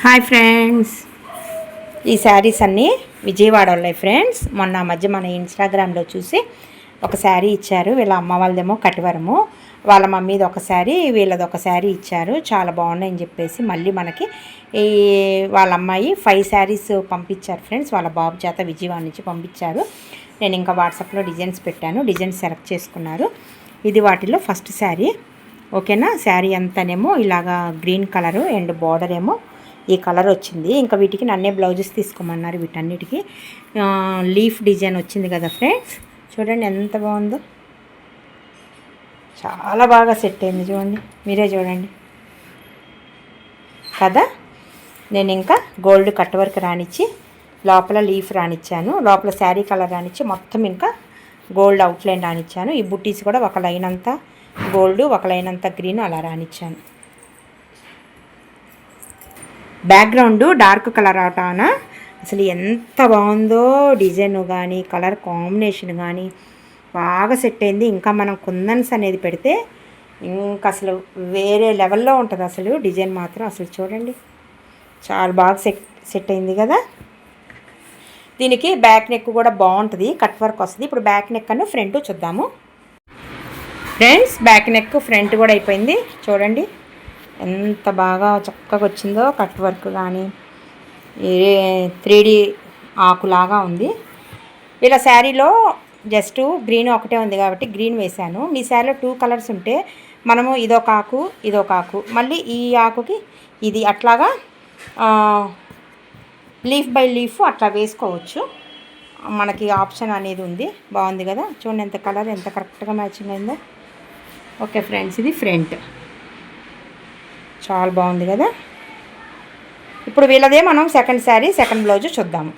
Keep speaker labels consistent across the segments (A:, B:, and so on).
A: Hi friends, ఈ శారీస్ అన్నీ విజయవాడలో ఫ్రెండ్స్. మొన్న మధ్య మన ఇన్స్టాగ్రామ్లో చూసి ఒక శారీ ఇచ్చారు. వీళ్ళ అమ్మ వాళ్ళదేమో కటివరము, వాళ్ళ మమ్మీది ఒక శారీ, వీళ్ళది ఒక శారీ ఇచ్చారు. చాలా బాగున్నాయని చెప్పేసి మళ్ళీ మనకి ఈ వాళ్ళ అమ్మాయి 5 శారీస్ పంపించారు ఫ్రెండ్స్. వాళ్ళ బాబు చేత విజయవాడ నుంచి పంపించారు. నేను ఇంకా వాట్సాప్లో డిజైన్స్ పెట్టాను, డిజైన్స్ సెలెక్ట్ చేసుకున్నారు. ఇది వాటిలో ఫస్ట్ శారీ. ఓకేనా. శారీ అంతానేమో ఇలాగా గ్రీన్ కలరు అండ్ బార్డర్ ఏమో ఈ కలర్ వచ్చింది. ఇంకా వీటికి నన్నే బ్లౌజెస్ తీసుకోమన్నారు. వీటన్నిటికీ లీఫ్ డిజైన్ వచ్చింది కదా ఫ్రెండ్స్. చూడండి ఎంత బాగుందో, చాలా బాగా సెట్ అయింది. చూడండి, మీరే చూడండి కదా. నేను ఇంకా గోల్డ్ కట్ వర్క్ రానిచ్చి లోపల లీఫ్ రానిచ్చాను, లోపల శారీ కలర్ రానిచ్చి మొత్తం ఇంకా గోల్డ్ అవుట్లైన్ రానిచ్చాను. ఈ బుట్టీస్ కూడా ఒక లైన్ అంతా గోల్డ్, ఒక లైన్ అంతా గ్రీన్ అలా రానిచ్చాను. బ్యాక్గ్రౌండ్ డార్క్ కలర్ అవటాన అసలు ఎంత బాగుందో డిజైన్ కానీ కలర్ కాంబినేషన్ కానీ బాగా సెట్ అయింది. ఇంకా మనం కుందన్స్ అనేది పెడితే ఇంకా అసలు వేరే లెవెల్లో ఉంటుంది అసలు డిజైన్ మాత్రం. అసలు చూడండి చాలా బాగా సెట్ అయింది కదా. దీనికి బ్యాక్ నెక్ కూడా బాగుంటుంది, కట్ వర్క్ వస్తుంది. ఇప్పుడు బ్యాక్ నెక్ అను ఫ్రంట్ చూద్దాము ఫ్రెండ్స్. బ్యాక్ నెక్ ఫ్రంట్ కూడా అయిపోయింది. చూడండి ఎంత బాగా చక్కగా వచ్చిందో. కట్ వర్క్ కానీ 3D ఆకులాగా ఉంది. ఇలా శారీలో జస్ట్ గ్రీన్ ఒకటే ఉంది కాబట్టి గ్రీన్ వేశాను. మీ శారీలో 2 కలర్స్ ఉంటే మనము ఇదొక ఆకు, ఇదొక ఆకు, మళ్ళీ ఈ ఆకుకి ఇది అట్లాగా లీఫ్ బై లీఫ్ అట్లా వేసుకోవచ్చు. మనకి ఆప్షన్ అనేది ఉంది. బాగుంది కదా. చూడండి ఎంత కలర్ ఎంత కరెక్ట్గా మ్యాచింగ్ అయిందో. ఓకే ఫ్రెండ్స్, ఇది ఫ్రంట్ చాలా బాగుంది కదా. ఇప్పుడు వీళ్ళదే మనం సెకండ్ శారీ సెకండ్ బ్లౌజ్ చూద్దాము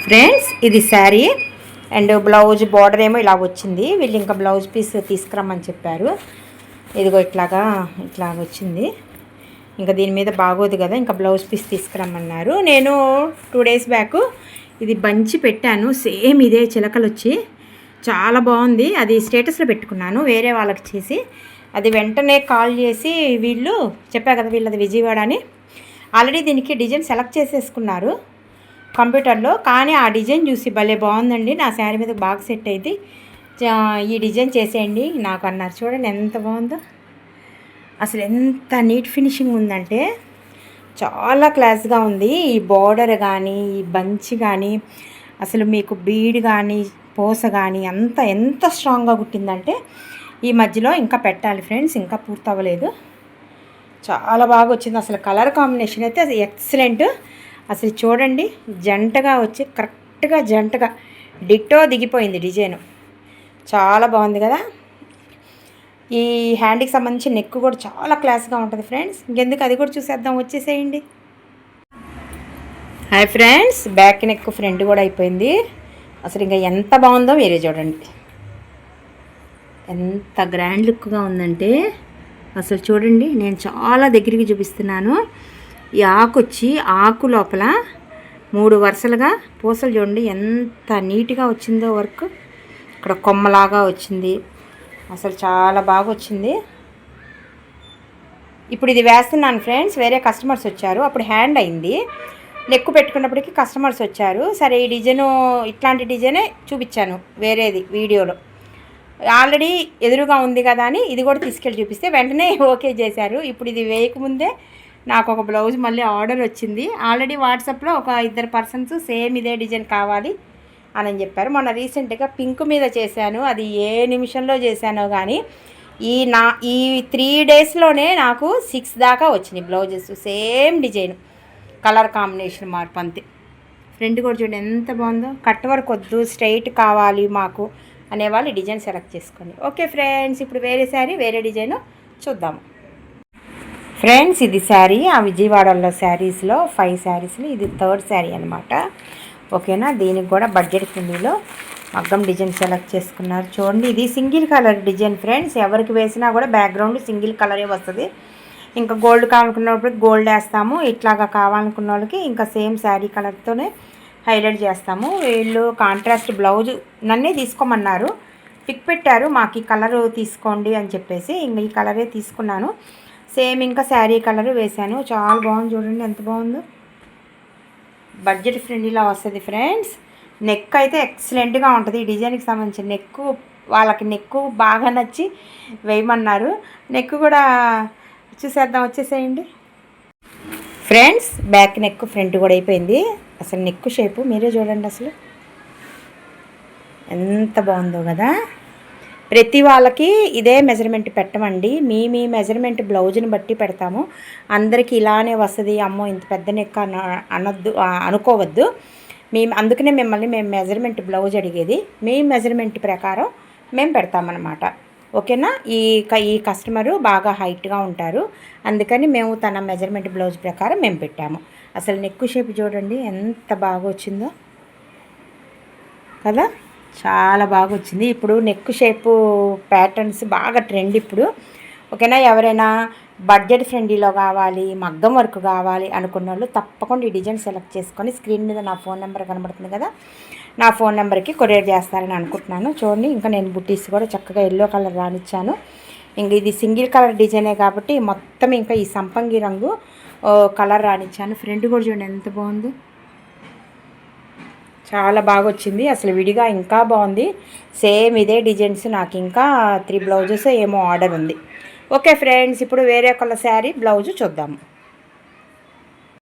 A: ఫ్రెండ్స్. ఇది శారీ అండ్ బ్లౌజ్ బార్డర్ ఏమో ఇలా వచ్చింది. వీళ్ళు ఇంకా బ్లౌజ్ పీస్ తీసుకురమ్మని చెప్పారు. ఇదిగో ఇట్లాగా వచ్చింది. ఇంకా దీని మీద బాగోదు కదా, ఇంకా బ్లౌజ్ పీస్ తీసుకురమ్మన్నారు. నేను 2 డేస్ బ్యాక్ ఇది బంచి పెట్టాను, సేమ్ ఇదే చిలకలు వచ్చి చాలా బాగుంది. అది స్టేటస్లో పెట్టుకున్నాను వేరే వాళ్ళకి చేసి. అది వెంటనే కాల్ చేసి వీళ్ళు చెప్పా కదా వీళ్ళది విజయవాడ అని, ఆల్రెడీ దీనికి డిజైన్ సెలెక్ట్ చేసేసుకున్నారు కంప్యూటర్లో. కానీ ఆ డిజైన్ చూసి భలే బాగుందండి, నా శారీ మీద బాగా సెట్ అయింది, ఈ డిజైన్ చేసేయండి నాకు అన్నారు. చూడండి ఎంత బాగుందో అసలు, ఎంత నీట్ ఫినిషింగ్ ఉందంటే చాలా క్లాస్గా ఉంది. ఈ బార్డర్ కానీ ఈ బంచ్ కానీ అసలు మీకు బీడ్ కానీ పూస కానీ ఎంత స్ట్రాంగ్గా కుట్టిందంటే ఈ మధ్యలో ఇంకా పెట్టాలి ఫ్రెండ్స్, ఇంకా పూర్తి అవ్వలేదు. చాలా బాగా వచ్చింది అసలు. కలర్ కాంబినేషన్ అయితే ఎక్సలెంట్. అసలు చూడండి జంటగా వచ్చి కరెక్ట్గా జంటగా డిట్టో దిగిపోయింది డిజైన్. చాలా బాగుంది కదా. ఈ హ్యాండ్కి సంబంధించి నెక్ కూడా చాలా క్లాస్గా ఉంటుంది ఫ్రెండ్స్. ఇంకెందుకు అది కూడా చూసేద్దాం, వచ్చేసేయండి. Hi friends, back neck front కూడా అయిపోయింది. అసలు ఇంకా ఎంత బాగుందో మీరే చూడండి. ఎంత గ్రాండ్ లుక్గా ఉందంటే అసలు చూడండి. నేను చాలా దగ్గరికి చూపిస్తున్నాను. ఈ ఆకు వచ్చి ఆకు లోపల 3 వరుసలుగా పూసలు చూడండి ఎంత నీట్గా వచ్చిందో వర్క్. ఇక్కడ కొమ్మలాగా వచ్చింది, అసలు చాలా బాగా వచ్చింది. ఇప్పుడు ఇది వేస్తున్నాను ఫ్రెండ్స్. వేరే కస్టమర్స్ వచ్చారు, అప్పుడు హ్యాండ్ అయింది. నెక్కు పెట్టుకున్నప్పటికీ కస్టమర్స్ వచ్చారు. సరే ఈ డిజైను ఇట్లాంటి డిజైనే చూపించాను వేరేది వీడియోలో, ఆల్రెడీ ఎదురుగా ఉంది కదా అని ఇది కూడా తీసుకెళ్ళి చూపిస్తే వెంటనే ఓకే చేశారు. ఇప్పుడు ఇది వేయకముందే నాకు ఒక బ్లౌజ్ మళ్ళీ ఆర్డర్ వచ్చింది. ఆల్రెడీ వాట్సాప్లో ఒక 2 పర్సన్స్ సేమ్ ఇదే డిజైన్ కావాలి అని చెప్పారు. మొన్న రీసెంట్గా పింక్ మీద చేశాను, అది ఏ నిమిషంలో చేశానో కానీ ఈ 3 డేస్లోనే నాకు 6 దాకా వచ్చినాయి blouses. Same design, colour combination మార్పు అంతే. ఫ్రంట్ కూడా చూడండి ఎంత బాగుందో. కట్ వర్క్ వద్దు, స్ట్రైట్ కావాలి మాకు అనేవాళ్ళు డిజైన్ సెలెక్ట్ చేసుకోండి. ఓకే ఫ్రెండ్స్, ఇప్పుడు వేరే శారీ వేరే డిజైన్ చూద్దాము ఫ్రెండ్స్. ఇది శారీ ఆ విజయవాడలో శారీస్లో 5 శారీస్లో ఇది 3rd శారీ అనమాట. ఓకేనా. దీనికి కూడా బడ్జెట్ ఫ్రెండ్లీలో మగ్గం డిజైన్ సెలెక్ట్ చేసుకున్నారు. చూడండి ఇది సింగిల్ కలర్ డిజైన్ ఫ్రెండ్స్. ఎవరికి వేసినా కూడా బ్యాక్గ్రౌండ్ సింగిల్ కలరే వస్తుంది. ఇంకా గోల్డ్ కావాలనుకున్నప్పుడు గోల్డ్ వేస్తాము, ఇట్లాగా కావాలనుకున్న వాళ్ళకి ఇంకా సేమ్ శారీ కలర్తోనే హైలైట్ చేస్తాము. వీళ్ళు కాంట్రాస్ట్ బ్లౌజ్ నన్నే తీసుకోమన్నారు, పిక్ పెట్టారు మాకు ఈ కలర్ తీసుకోండి అని చెప్పేసి. ఇంక ఈ కలరే తీసుకున్నాను. సేమ్ ఇంకా శారీ కలర్ వేశాను. చాలా బాగుంది చూడండి, ఎంత బాగుందో. బడ్జెట్ ఫ్రెండ్లీలా వస్తుంది ఫ్రెండ్స్. నెక్ అయితే ఎక్సలెంట్గా ఉంటుంది. ఈ డిజైన్కి సంబంధించిన నెక్ వాళ్ళకి నెక్ బాగా నచ్చి వేయమన్నారు. నెక్ కూడా చూసేద్దాం, వచ్చేసేయండి ఫ్రెండ్స్. బ్యాక్ నెక్ ఫ్రంట్ కూడా అయిపోయింది. అసలు నెక్ షేపు మీరే చూడండి, అసలు ఎంత బాగుందో కదా. ప్రతి వాళ్ళకి ఇదే మెజర్మెంట్ పెట్టమండి. మీ మెజర్మెంట్ బ్లౌజ్ని బట్టి పెడతాము. అందరికీ ఇలానే వస్తుంది, అమ్మో ఇంత పెద్ద నెక్ అనొద్దు, అనుకోవద్దు. అందుకనే మిమ్మల్ని మేము మెజర్మెంట్ బ్లౌజ్ అడిగేది. మీ మెజర్మెంట్ ప్రకారం మేము పెడతామన్నమాట. ఓకేనా. ఈ కస్టమరు బాగా హైట్గా ఉంటారు, అందుకని మేము తన మెజర్మెంట్ బ్లౌజ్ ప్రకారం మేము పెట్టాము. అసలు నెక్ షేప్ చూడండి ఎంత బాగా వచ్చిందో కదా, చాలా బాగా వచ్చింది. ఇప్పుడు నెక్ షేపు ప్యాటర్న్స్ బాగా ట్రెండ్ ఇప్పుడు. ఓకేనా. ఎవరైనా బడ్జెట్ ఫ్రెండ్లీలో కావాలి, మగ్గం వర్క్ కావాలి అనుకున్న వాళ్ళు తప్పకుండా ఈ డిజైన్ సెలెక్ట్ చేసుకొని స్క్రీన్ మీద నా ఫోన్ నెంబర్ కనబడుతుంది కదా, నా ఫోన్ నెంబర్కి కొరియర్ చేస్తారని అనుకుంటున్నాను. చూడండి, ఇంకా నేను బుట్టీస్ కూడా చక్కగా ఎల్లో కలర్ రానిచ్చాను. ఇంక ఇది సింగిల్ కలర్ డిజైనే కాబట్టి మొత్తం ఇంకా ఈ సంపంగి రంగు కలర్ రానిచ్చాను. ఫ్రంట్ కూడా చూడండి ఎంత బాగుందో, చాలా బాగా వచ్చింది. అసలు విడిగా ఇంకా బాగుంది. సేమ్ ఇదే డిజైన్స్ నాకు ఇంకా 3 బ్లౌజెస్ ఏమో ఆర్డర్ ఉంది. ఓకే ఫ్రెండ్స్, ఇప్పుడు వేరే ఒక శారీ బ్లౌజ్ చూద్దాము.